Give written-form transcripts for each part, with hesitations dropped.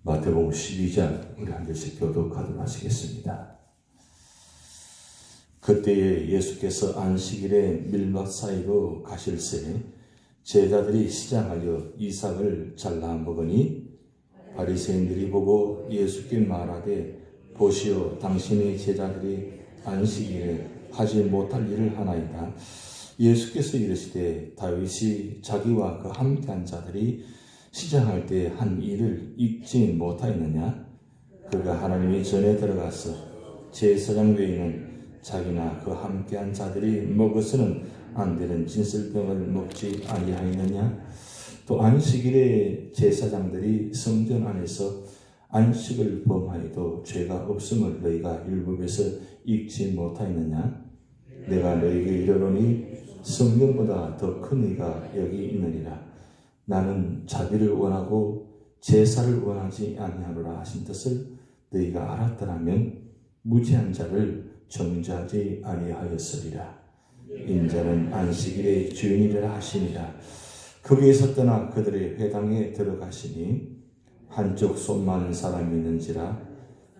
마태복음 12장 우리 한 절씩 교독하도록 하시겠습니다. 그때에 예수께서 안식일에 밀밭 사이로 가실새 제자들이 시장하여 이삭을 잘라 먹으니 바리새인들이 보고 예수께 말하되 보시오, 당신의 제자들이 안식일에 하지 못할 일을 하나이다. 예수께서 이르시되 다윗이 자기와 그 함께한 자들이 시장할 때 한 일을 잊지 못하였느냐? 그가 하나님의 전에 들어가서 제사장 외에는 자기나 그 함께한 자들이 먹어서는 안 되는 진설병을 먹지 아니하였느냐? 또 안식일에 제사장들이 성전 안에서 안식을 범하여도 죄가 없음을 너희가 율법에서 읽지 못하였느냐? 내가 너희에게 이르노니 성령보다 더 큰 의가 여기 있느니라. 나는 자비를 원하고 제사를 원하지 아니하노라 하신 뜻을 너희가 알았더라면 무죄한 자를 정죄하지 아니하였으리라. 인자는 안식일의 주인이라 하시니라. 거기에서 떠나 그들의 회당에 들어가시니 한쪽 손 많은 사람이 있는지라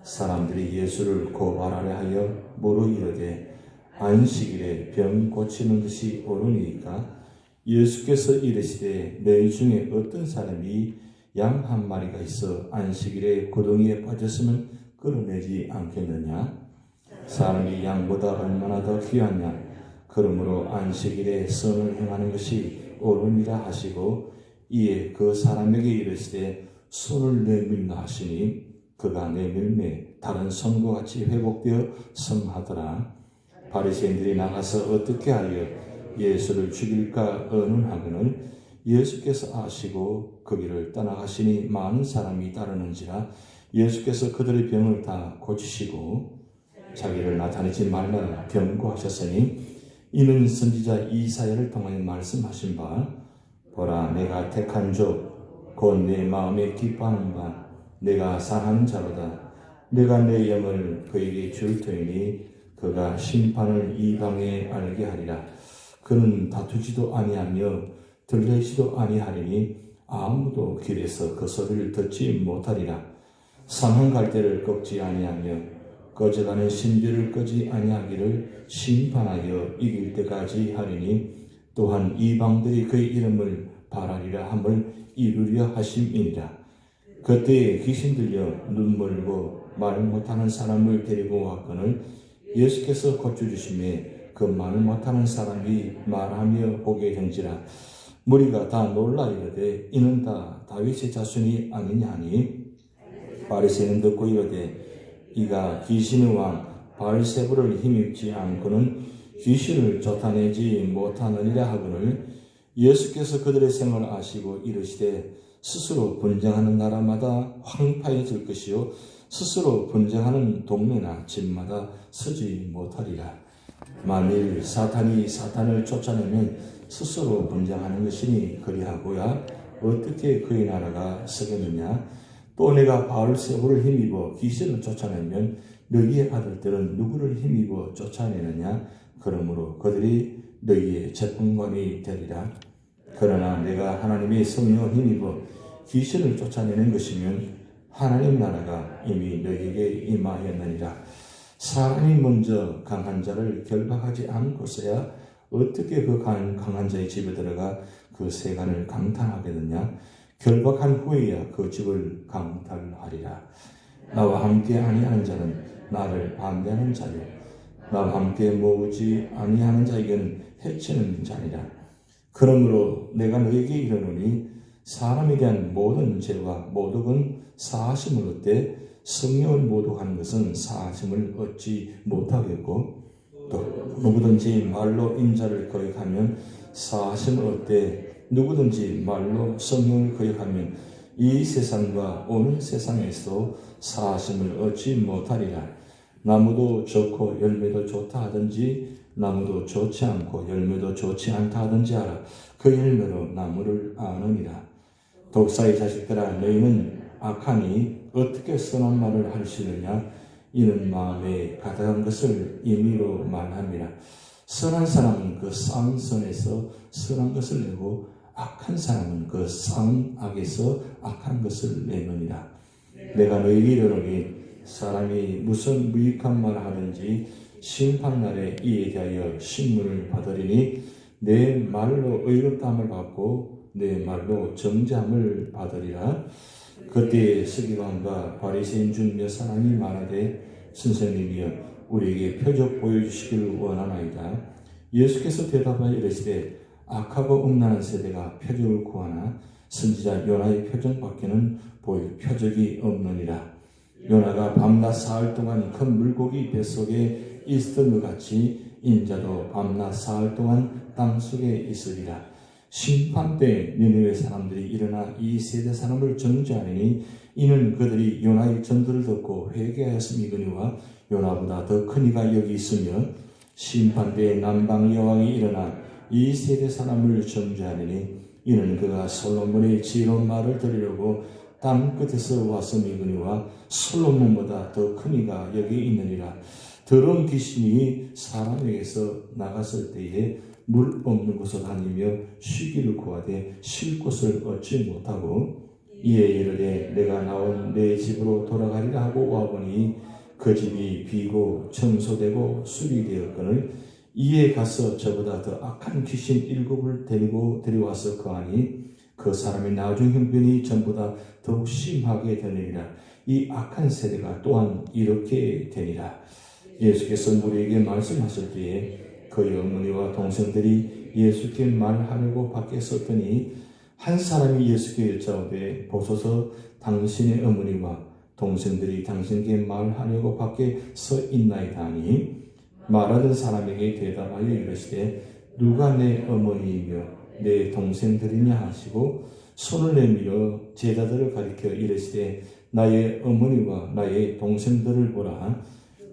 사람들이 예수를 고발하려 하여 물어 이르되 안식일에 병 고치는 것이 옳으니까? 예수께서 이르시되 너희 중에 어떤 사람이 양 한 마리가 있어 안식일에 구덩이에 빠졌으면 끌어내지 않겠느냐? 사람이 양보다 얼마나 더 귀하냐? 그러므로 안식일에 선을 행하는 것이 옳으니라 하시고 이에 그 사람에게 이르시되 손을 내밀라 하시니 그가 내밀매 다른 손과 같이 회복되어 성하더라. 바리새인들이 나가서 어떻게 하여 예수를 죽일까 의논하거늘 예수께서 아시고 그 길을 떠나가시니 많은 사람이 따르는지라. 예수께서 그들의 병을 다 고치시고 자기를 나타내지 말라 경고하셨으니 이는 선지자 이사야를 통하여 말씀하신 바 보라, 내가 택한 족 곧 내 마음에 기뻐하는 바 내가 사랑하는 자로다. 내가 내 영을 그에게 줄 터이니 그가 심판을 이방에 알게 하리라. 그는 다투지도 아니하며 들레지도 아니하리니 아무도 길에서 그 소리를 듣지 못하리라. 상한 갈대를 꺾지 아니하며 꺼져가는 신비를 끄지 아니하기를 심판하여 이길 때까지 하리니 또한 이방들이 그의 이름을 바라리라 함을 이루려 하심이니라. 그때에 귀신 들려 눈 멀고 말 못하는 사람을 데리고 왔거늘 예수께서 고쳐주심에 그 말 못하는 사람이 말하며 보게 된지라. 무리가 다 놀라 이르되 이는 다 다윗의 자손이 아니냐 하니 바리새인은 듣고 이르되 이가 귀신의 왕 바알세불을 힘입지 않고는 귀신을 쫓아내지 못하느니라 하거늘 예수께서 그들의 생을 아시고 이르시되 스스로 분쟁하는 나라마다 황폐해질 것이요 스스로 분쟁하는 동네나 집마다 서지 못하리라. 만일 사탄이 사탄을 쫓아내면 스스로 분쟁하는 것이니 그리하고야 어떻게 그의 나라가 서겠느냐? 또 내가 바알세불을 힘입어 귀신을 쫓아내면 너희의 아들들은 누구를 힘입어 쫓아내느냐? 그러므로 그들이 너희의 재판관이 되리라. 그러나 내가 하나님의 성령을 힘입어 귀신을 쫓아내는 것이면 하나님 나라가 이미 너희에게 임하였느니라. 사람이 먼저 강한 자를 결박하지 않고서야 어떻게 그 강한 자의 집에 들어가 그 세간을 강탈하겠느냐? 결박한 후에야 그 집을 강탈하리라. 나와 함께 아니하는 자는 나를 반대하는 자요 나와 함께 모으지 아니하는 자에게는 해치는 자니라. 그러므로 내가 너에게 이르노니 사람에 대한 모든 죄와 모독은 사하심을 얻되 성령을 모독하는 것은 사하심을 얻지 못하겠고 또 누구든지 말로 인자를 거역하면 사하심을 얻되 누구든지 말로 성령을 거역하면 이 세상과 오는 세상에서 사하심을 얻지 못하리라. 나무도 좋고 열매도 좋다 하든지 나무도 좋지 않고 열매도 좋지 않다 하든지 알아. 그 열매로 나무를 아느니라. 독사의 자식들아, 너희는 악하니 어떻게 선한 말을 하시느냐? 이는 마음에 가득한 것을 임의로 말함이라. 선한 사람은 그 쌍 선에서 선한 것을 내고 악한 사람은 그 쌍 악에서 악한 것을 내느니라. 내가 너에게 이르노니 사람이 무슨 무익한 말을 하든지 심판날에 이에 대하여 신문을 받으리니 내 말로 의롭다함을 받고 내 말로 정죄함을 받으리라. 그때 서기관과 바리새인 중 몇 사람이 말하되 선생님이여 우리에게 표적 보여주시기를 원하나이다. 예수께서 대답하여 이르시되 악하고 음란한 세대가 표적을 구하나 선지자 요나의 표적밖에는 보일 표적이 없느니라. 요나가 밤낮 사흘 동안 큰 물고기 뱃속에 있었던 것 같이 인자도 밤낮 사흘 동안 땅속에 있으리라. 심판 때 니느웨 사람들이 일어나 이 세대 사람을 정죄하리니 이는 그들이 요나의 전도를 듣고 회개하였음이거니와 요나보다 더 큰 이가 여기 있으며 심판 때에 남방 여왕이 일어나 이 세대 사람을 정죄하리니 이는 그가 솔로몬의 지혜로운 말을 들으려고 땅 끝에서 왔음이거니와 솔로몬보다 더 큰 이가 여기 있느니라. 더러운 귀신이 사람에게서 나갔을 때에 물 없는 곳을 다니며 쉬기를 구하되 쉴 곳을 얻지 못하고 이에 이르되 내가 나온 내 집으로 돌아가리라 하고 와보니 그 집이 비고 청소되고 수리되었거늘 이에 가서 저보다 더 악한 귀신 7을 데리고 데려와서 거하니 그 사람의 나중 형편이 전보다 더욱 심하게 되느니라. 이 악한 세대가 또한 이렇게 되니라. 예수께서 우리에게 말씀하실 때에 그의 어머니와 동생들이 예수께 말하려고 밖에 섰더니 한 사람이 예수께 여짜오되 보소서 당신의 어머니와 동생들이 당신께 말하려고 밖에 서 있나이다 하니 말하던 사람에게 대답하여 이르시되 누가 내 어머니이며 내 동생들이냐 하시고 손을 내밀어 제자들을 가리켜 이르시되 나의 어머니와 나의 동생들을 보라.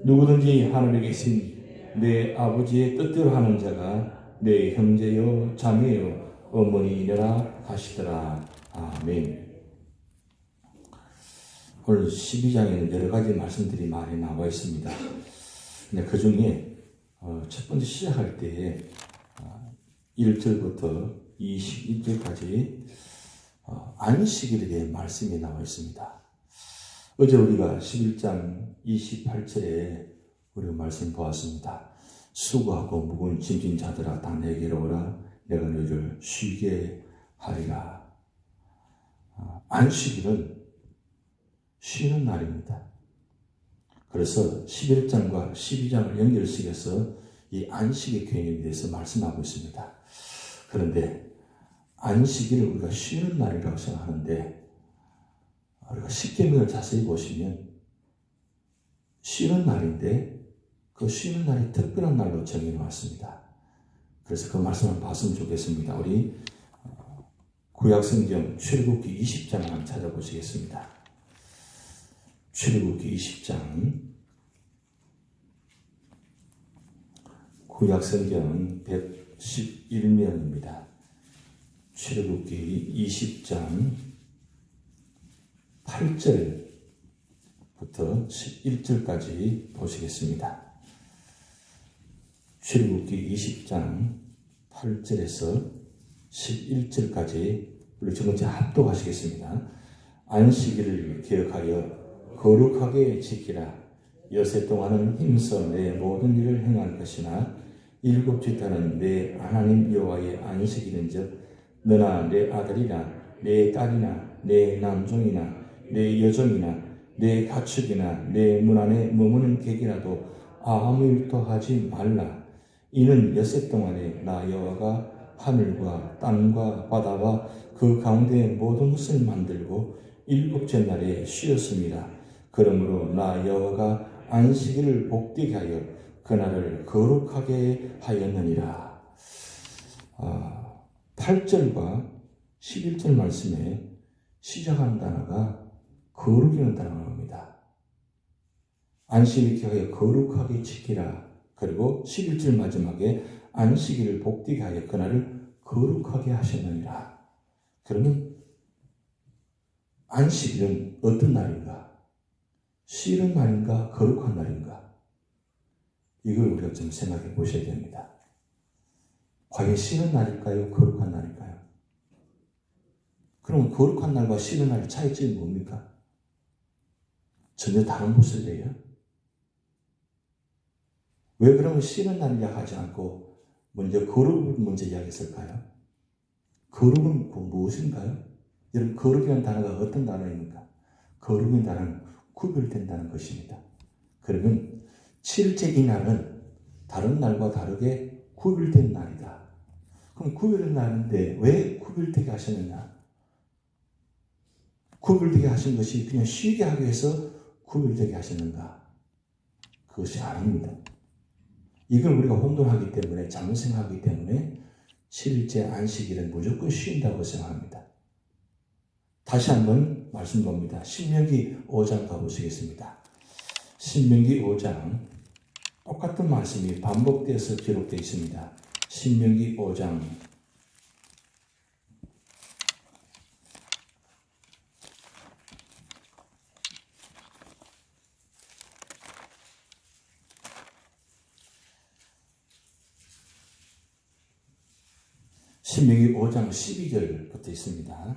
누구든지 하늘에 계신 내 아버지의 뜻대로 하는 자가 내 형제요 자매요 어머니이라 하시더라. 아멘. 오늘 12장에는 여러 가지 말씀들이 많이 나와 있습니다. 근데 그 중에 첫 번째 시작할 때에 1절부터 21절까지 안식일에 대한 말씀이 나와 있습니다. 어제 우리가 11장 28절에 우리가 말씀 보았습니다. 수고하고 무거운 짐진 자들아 다 내게로 오라 내가 너희를 쉬게 하리라. 안식일은 쉬는 날입니다. 그래서 11장과 12장을 연결시켜서 이 안식의 개념에 대해서 말씀하고 있습니다. 그런데 안식일을 우리가 쉬는 날이라고 생각하는데 우리가 십계명을 자세히 보시면 쉬는 날인데 그 쉬는 날이 특별한 날로 정해놓았습니다. 그래서 그 말씀을 봤으면 좋겠습니다. 우리 구약성경 출애굽기 20장을 한번 찾아보시겠습니다. 출애굽기 20장 구약성경 111면입니다. 출애굽기 20장 8절부터 11절까지 보시겠습니다. 출애굽기 20장 8절에서 11절까지 우리 전체 합독하시겠습니다. 안식일을 기억하여 거룩하게 지키라. 여세 동안은 힘써 내 모든 일을 행할 것이나 일곱째 달은 내 하나님 여호와의 안식일인즉 너나 내 아들이나 내 딸이나 내 남종이나 내 여종이나 내 가축이나 내 문 안에 머무는 객이라도 아무 일도 하지 말라. 이는 여세 동안에 나 여호와가 하늘과 땅과 바다와 그 가운데 모든 것을 만들고 일곱째 날에 쉬었습니다. 그러므로 나 여호와가 안식일을 복되게 하여 그날을 거룩하게 하였느니라. 8절과 11절 말씀에 시작하는 단어가 거룩이라는 단어입니다. 안식일을 하여 거룩하게 지키라. 그리고 11절 마지막에 안식일을 복되게 하여 그날을 거룩하게 하셨느니라. 그러면 안식일은 어떤 날인가? 쉬는 날인가? 거룩한 날인가? 이걸 우리가 좀 생각해 보셔야 됩니다. 과연 쉬는 날일까요? 거룩한 날일까요? 그럼 거룩한 날과 쉬는 날의 차이점이 뭡니까? 전혀 다른 모습이에요. 왜 그러면 쉬는 날을 이야기하지 않고 먼저 거룩을 먼저 이야기했을까요? 거룩은 무엇인가요? 여러분, 거룩이라는 단어가 어떤 단어입니까? 거룩이라는 단어는 구별된다는 것입니다. 그러면 7일째 이 날은 다른 날과 다르게 구별된 날이다. 그럼 구별된 날인데 왜 구별되게 하셨느냐? 구별되게 하신 것이 그냥 쉬게 하기 위해서 구별되게 하셨는가? 그것이 아닙니다. 이걸 우리가 혼돈하기 때문에, 잘못 생각하기 때문에 7일째 안식일은 무조건 쉰다고 생각합니다. 다시 한번 말씀드립니다. 신명기 5장 가보시겠습니다. 신명기 5장 똑같은 말씀이 반복되어서 기록되어 있습니다. 신명기 5장 신명기 5장 12절부터 있습니다.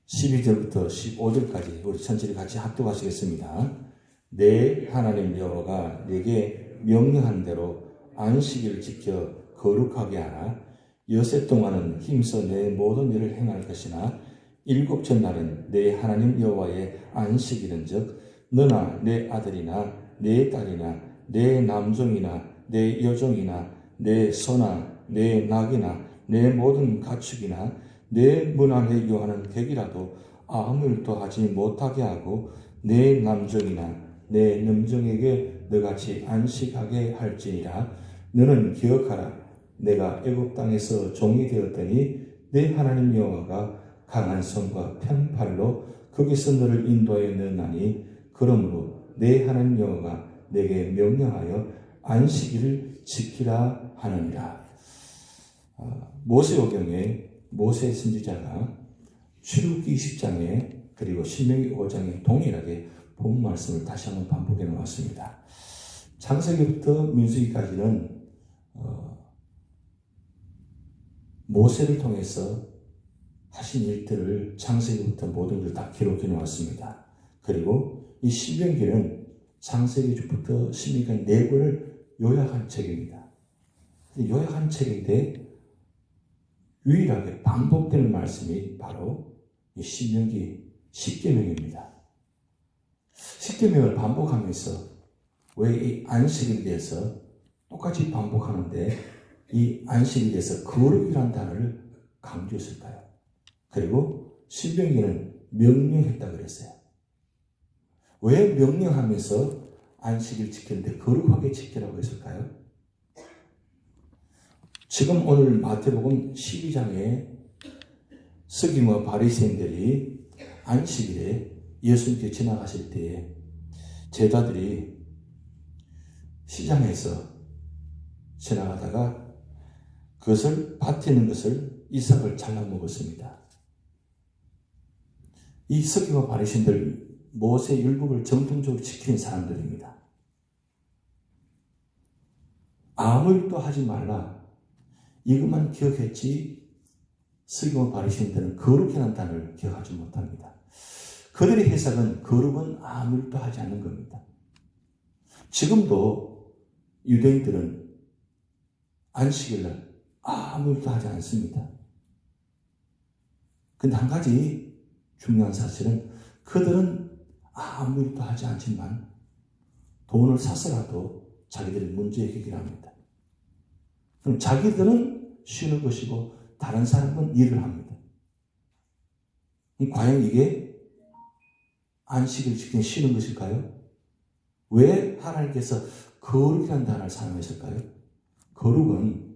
12절부터 15절까지 우리 천천히 같이 합독하시겠습니다. 내 하나님 여호와가 내게 명령한 대로 안식일을 지켜 거룩하게 하라. 여세 동안은 힘써 내 모든 일을 행할 것이나 일곱째 날은 내 하나님 여호와의 안식일은즉 너나 내 아들이나 내 딸이나 내 남종이나 내 여종이나 내 소나 내 낙이나 내 모든 가축이나 내 문 안에 요하는 객이라도 아무 일도 하지 못하게 하고 내 남종이나 내 남종에게 너같이 안식하게 할지니라. 너는 기억하라. 내가 애굽 땅에서 종이 되었더니 내 하나님 여호와가 강한 손과 편팔로 거기서 너를 인도하여 넣나니 그러므로 내 하나님 여호와가 내게 명령하여 안식일을 지키라 하느니라. 모세오경에 모세 선지자가 출애굽기 20장에 그리고 신명기 5장에 동일하게 본 말씀을 다시 한번 반복해 놓았습니다. 창세기부터 민수기까지는 모세를 통해서 하신 일들을 창세기부터 모든 걸 다 기록해 놓았습니다. 그리고 이 신명기는 창세기부터 신명기까지 4권을 요약한 책입니다. 요약한 책인데 유일하게 반복되는 말씀이 바로 이 신명기 10계명입니다. 10계명을 반복하면서 왜 이 안식일에 대해서 똑같이 반복하는데 이 안식일에 대해서 거룩이라는 단어를 강조했을까요? 그리고 신명기는 명령했다 그랬어요. 왜 명령하면서 안식일 지키는데 거룩하게 지키라고 했을까요? 지금 오늘 마태복음 12장에 서기와 바리새인들이 안식일에 예수님께 지나가실 때에 제자들이 시장에서 지나가다가 그것을 밭에 있는 것을 이삭을 잘라 먹었습니다. 이 서기와 바리새인들 모세 율법을 정통적으로 지키는 사람들입니다. 아무 일도 하지 말라. 이것만 기억했지 서기와 바리새인들은 거룩이라는 단어를 기억하지 못합니다. 그들의 해석은 거룩은 아무 일도 하지 않는 겁니다. 지금도 유대인들은 안식일날 아무 일도 하지 않습니다. 근데 한 가지 중요한 사실은 그들은 아무 일도 하지 않지만 돈을 사서라도 자기들의 문제 해결을 합니다. 그럼 자기들은 쉬는 것이고 다른 사람은 일을 합니다. 과연 이게 안식을 지키는 쉬는 것일까요? 왜 하나님께서 거룩이라는 단어를 사용했을까요? 거룩은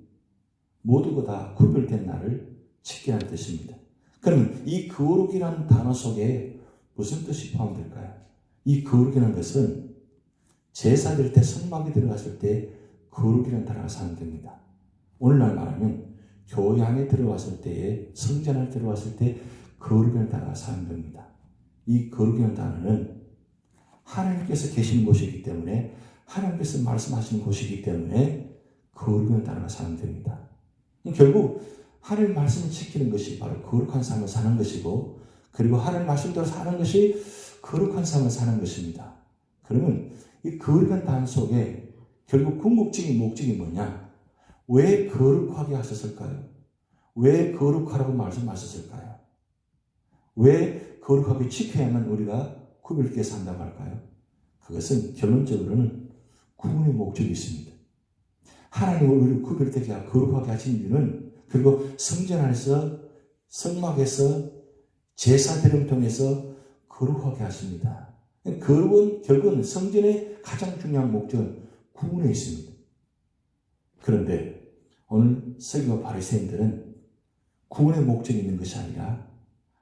모두가 다 구별된 날을 지키라는 뜻입니다. 그러면 이 거룩이라는 단어 속에 무슨 뜻이 포함될까요? 이 거룩이라는 것은 제사 드릴 때 성막에 들어갔을 때 거룩이라는 단어가 사용됩니다. 오늘날 말하면 교회 안에 들어왔을 때에 성전 안에 들어왔을 때 거룩이라는 단어가 사용됩니다. 이 거룩이라는 단어는 하나님께서 계시는 곳이기 때문에 하나님께서 말씀하시는 곳이기 때문에 거룩이라는 단어가 사용됩니다. 결국 하나님 말씀을 지키는 것이 바로 거룩한 삶을 사는 것이고 그리고 하나님 말씀대로 사는 것이 거룩한 삶을 사는 것입니다. 그러면 이 거룩한 단 속에 결국 궁극적인 목적이 뭐냐? 왜 거룩하게 하셨을까요? 왜 거룩하라고 말씀하셨을까요? 왜 거룩하게 지켜야만 우리가 구별되게 산다고 할까요? 그것은 결론적으로는 구원의 목적이 있습니다. 하나님은 우리를 구별되게 하고 거룩하게 하신 이유는, 그리고 성전 안에서 성막에서 제사드림 통해서 거룩하게 하십니다. 거룩은 결국은 성전의 가장 중요한 목적은 구원에 있습니다. 그런데 오늘 서기와 바리새인들은 구원의 목적이 있는 것이 아니라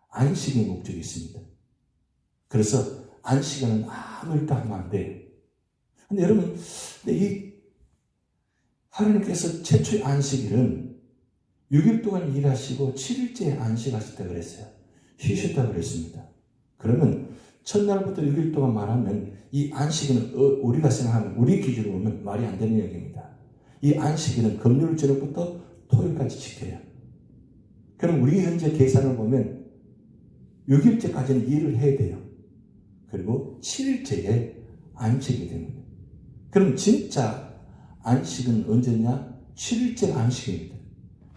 안식의 목적이 있습니다. 그래서 안식일은 아무 일도 하면 안 돼요. 근데 여러분, 이 하나님께서 최초의 안식일은 6일 동안 일하시고 7일째에 안식하셨다 그랬어요. 쉬셨다 그랬습니다. 그러면 첫날부터 6일 동안 말하면 이 안식일은 우리가 생각하면, 우리 기준으로 보면 말이 안 되는 얘기입니다. 이 안식일은 금요일 저녁부터 토요일까지 지켜요. 그럼 우리 현재 계산을 보면 6일째까지는 일을 해야 돼요. 그리고 7일째에 안식이 됩니다. 그럼 진짜 안식은 언제냐? 7일째 안식입니다.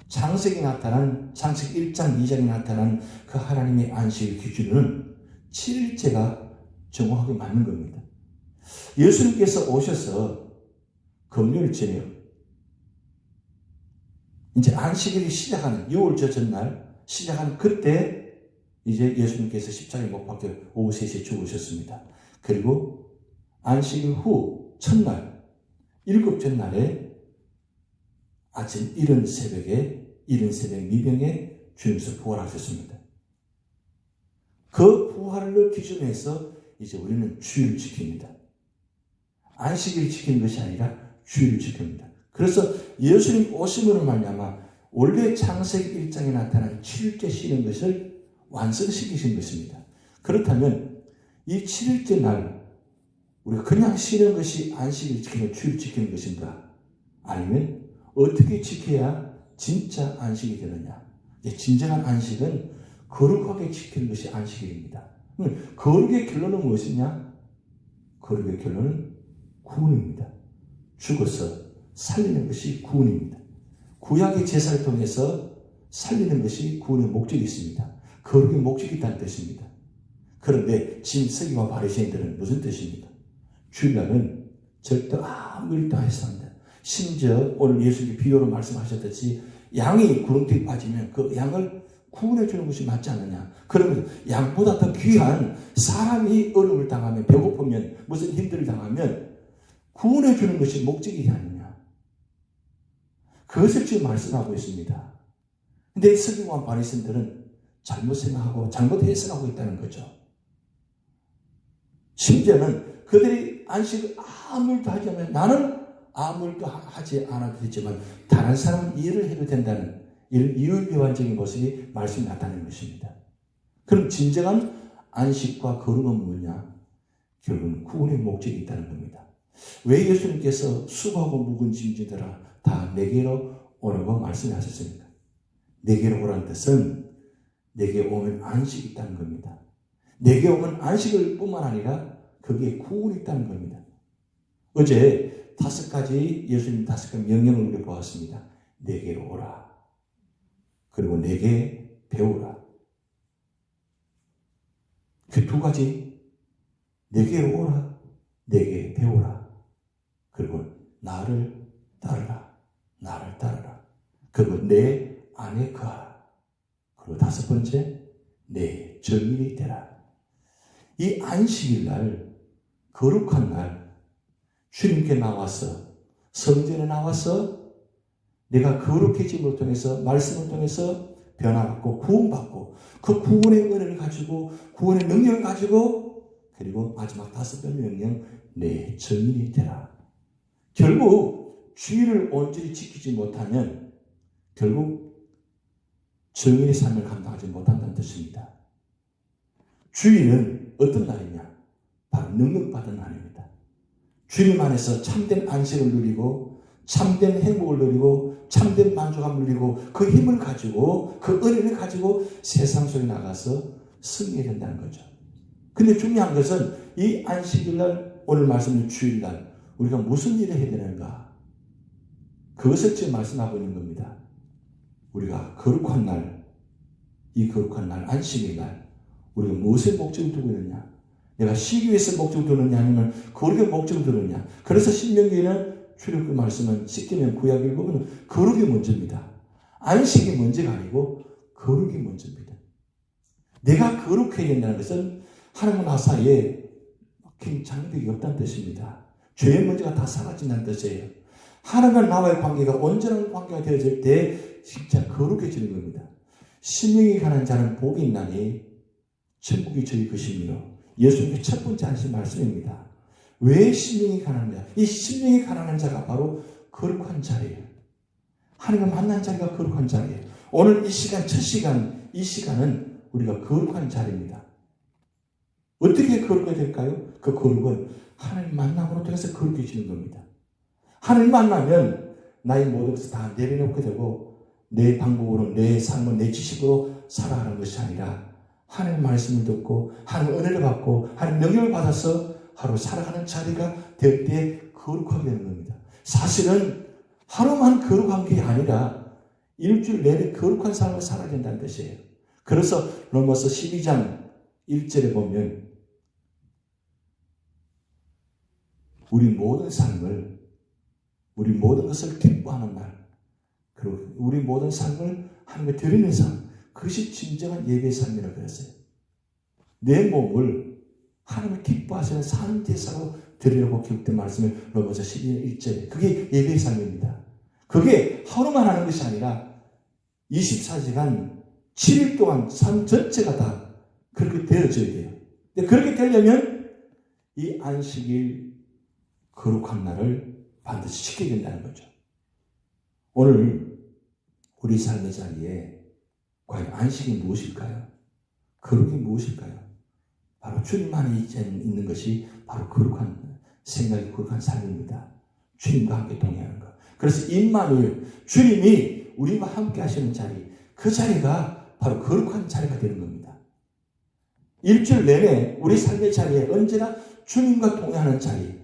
창세기 나타난, 창세기 1장, 2장에 나타난 그 하나님의 안식의 기준은 7일째가 정확하게 맞는 겁니다. 예수님께서 오셔서 금요일 저녁, 이제 안식일이 시작하는 6월절 전날 시작하는 그때 이제 예수님께서 십자가에 못 박혀 오후 3시에 죽으셨습니다. 그리고 안식일 후 첫날, 7째 날에 아침 이른 새벽 미병에 주님께서 부활하셨습니다. 그 부활을 기준해서 이제 우리는 주일을 지킵니다. 안식일을 지키는 것이 아니라 주일을 지킵니다. 그래서 예수님 오심으로 말미암아 원래 창세기 1장에 나타난 7일째 쉬는 것을 완성시키신 것입니다. 그렇다면 이 7일째 날 우리가 그냥 쉬는 것이 안식일 지키는, 주일 지키는 것인가? 아니면 어떻게 지켜야 진짜 안식이 되느냐? 진정한 안식은 거룩하게 지키는 것이 안식일입니다. 거룩의 결론은 무엇이냐? 거룩의 결론은 구원입니다. 죽어서 살리는 것이 구원입니다. 구약의 제사를 통해서 살리는 것이 구원의 목적이 있습니다. 거룩의 목적이 있다는 뜻입니다. 그런데 지금 서기와 바리새인들은 무슨 뜻입니까? 주일날은 절대 아무 일도 해서 안 돼. 심지어 오늘 예수님이 비유로 말씀하셨듯이 양이 구렁텅이 빠지면 그 양을 구원해 주는 것이 맞지 않느냐. 그러면 양보다 더 귀한 사람이 어려움을 당하면, 배고프면, 무슨 힘들을 당하면 구원해 주는 것이 목적이 아니냐. 그것을 지금 말씀하고 있습니다. 근데 서기와 바리새인들은 잘못 생각하고 잘못 해석하고 있다는 거죠. 심지어는 그들이 안식을 아무 일도 하지 않으면, 나는 아무 일도 하지 않아도 되지만 다른 사람은 일을 해도 된다는 이런 이율배반적인 모습이 말씀이 나타내는 것입니다. 그럼 진정한 안식과 거룩은 뭐냐? 결국은 구원의 목적이 있다는 겁니다. 왜 예수님께서 수고하고 묵은 짐지들아 다 내게로 오라고 말씀하셨습니까? 내게로 오라는 뜻은 내게 오면 안식이 있다는 겁니다. 내게 오면 안식을 뿐만 아니라 거기에 구원이 있다는 겁니다. 어제 5가지, 예수님 5가지 명령을 우리 보았습니다. 내게로 오라. 그리고 내게 배우라. 그 2가지, 내게로 오라, 내게 배우라. 그리고 나를 따르라. 나를 따르라. 그리고 내 안에 거하라. 그리고 5번째, 내 정인이 되라. 이 안식일 날, 거룩한 날, 주님께 나와서, 성전에 나와서 내가 거룩해짐을 통해서, 말씀을 통해서 변화받고 구원받고, 그 구원의 은혜를 가지고, 구원의 능력을 가지고, 그리고 마지막 5번째 명령, 내 정인이 되라. 결국 주의를 온전히 지키지 못하면 결국 정인의 삶을 감당하지 못한다는 뜻입니다. 주일은 어떤 날이냐? 바로 능력받은 날입니다. 주님 안에서 참된 안식을 누리고, 참된 행복을 누리고, 참된 만족함을 누리고, 그 힘을 가지고, 그 은혜를 가지고 세상 속에 나가서 승리해야 된다는 거죠. 근데 중요한 것은 이 안식일날, 오늘 말씀드린 주일날 우리가 무슨 일을 해야 되는가? 그것을 지금 말씀하고 있는 겁니다. 우리가 거룩한 날, 이 거룩한 날, 안식일날 우리가 무엇에 목적을 두고 있느냐? 내가 쉬기 위해서 목적을 두느냐 아니면 거룩의 목적을 두느냐? 그래서 신명기에는 출애굽기 말씀은 씻기면 구약일보면 거룩이 먼저입니다. 안식이 먼저가 아니고 거룩이 먼저입니다. 내가 거룩해야 된다는 것은 하나님과 나 사이에 장벽이 없다는 뜻입니다. 죄의 문제가 다 사라진다는 뜻이에요. 하나님과 나와의 관계가 온전한 관계가 되어질 때 진짜 거룩해지는 겁니다. 신명에 관한 자는 복이 있나니 천국이 저희 것이며 예수님의 첫 번째 하신 말씀입니다. 왜 신명이 가난한 자? 이 신명이 가난한 자가 바로 거룩한 자예요. 하나님과 만난 자리가 거룩한 자리예요. 오늘 이 시간, 첫 시간, 이 시간은 우리가 거룩한 자리입니다. 어떻게 거룩해야 될까요? 그 거룩은 하나님 만남으로 통해서 거룩해지는 겁니다. 하나님 만나면 나의 모든 것을 다 내려놓게 되고 내 방법으로, 내 삶을, 내 지식으로 살아가는 것이 아니라 하나님 말씀을 듣고 하나님 은혜를 받고 하나님 명령을 받아서 하루 살아가는 자리가 될 때 거룩하게 되는 겁니다. 사실은 하루만 거룩한 게 아니라 일주일 내내 거룩한 삶을 살아야 된다는 뜻이에요. 그래서 로마서 12장 1절에 보면 우리 모든 삶을, 우리 모든 것을 기뻐하는 날, 그리고 우리 모든 삶을 하나님께 드리는 삶, 그것이 진정한 예배의 삶이라고 그랬어요. 내 몸을 하나님을 기뻐하시는 산제사로 드리려고 기록된 말씀이 로마서 12장 1절에 그게 예배의 삶입니다. 그게 하루만 하는 것이 아니라 24시간 7일 동안 삶 전체가 다 그렇게 되어져야 돼요. 근데 그렇게 되려면 이 안식일 거룩한 날을 반드시 지켜야 된다는 거죠. 오늘 우리 삶의 자리에 과연 안식이 무엇일까요? 거룩이 무엇일까요? 바로 주님만이 있는 것이 바로 거룩한 생각이 거룩한 삶입니다. 주님과 함께 동행하는 것. 그래서 임마누엘, 주님이 우리와 함께 하시는 자리, 그 자리가 바로 거룩한 자리가 되는 겁니다. 일주일 내내 우리 삶의 자리에 언제나 주님과 동행하는 자리,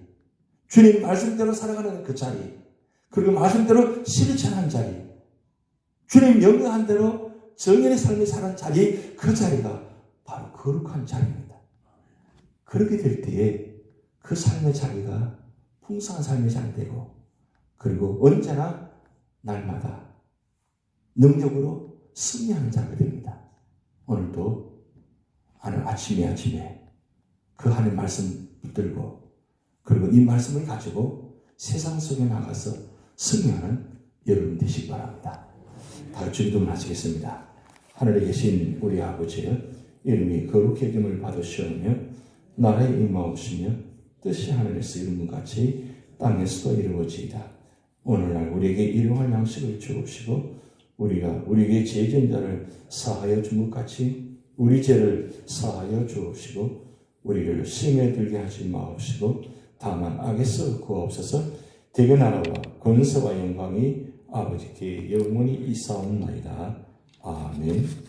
주님 말씀대로 살아가는 그 자리, 그리고 말씀대로 실천하는 자리, 주님 명령한 대로 정연의 삶을 사는 자리, 그 자리가 바로 거룩한 자리입니다. 그렇게 될 때에 그 삶의 자리가 풍성한 삶의 자리 되고, 그리고 언제나 날마다 능력으로 승리하는 자가 됩니다. 오늘도 아침에 그 하나님 말씀 붙들고, 그리고 이 말씀을 가지고 세상 속에 나가서 승리하는 여러분 되시기 바랍니다. 다 같이 기도하시겠습니다. 하늘에 계신 우리 아버지여, 이름이 거룩히 여김을 받으시오며 나라에 임하옵시며 뜻이 하늘에서 이룬 것 같이 땅에서도 이루어지이다. 오늘날 우리에게 일용할 양식을 주옵시고 우리가 우리에게 죄진 자를 사하여 준 것 같이 우리 죄를 사하여 주옵시고 우리를 시험에 들게 하지 마옵시고 다만 악에서 구하옵소서. 대개 나라와 권세와 영광이 아버지께 영원히 있사옵나이다. 아멘.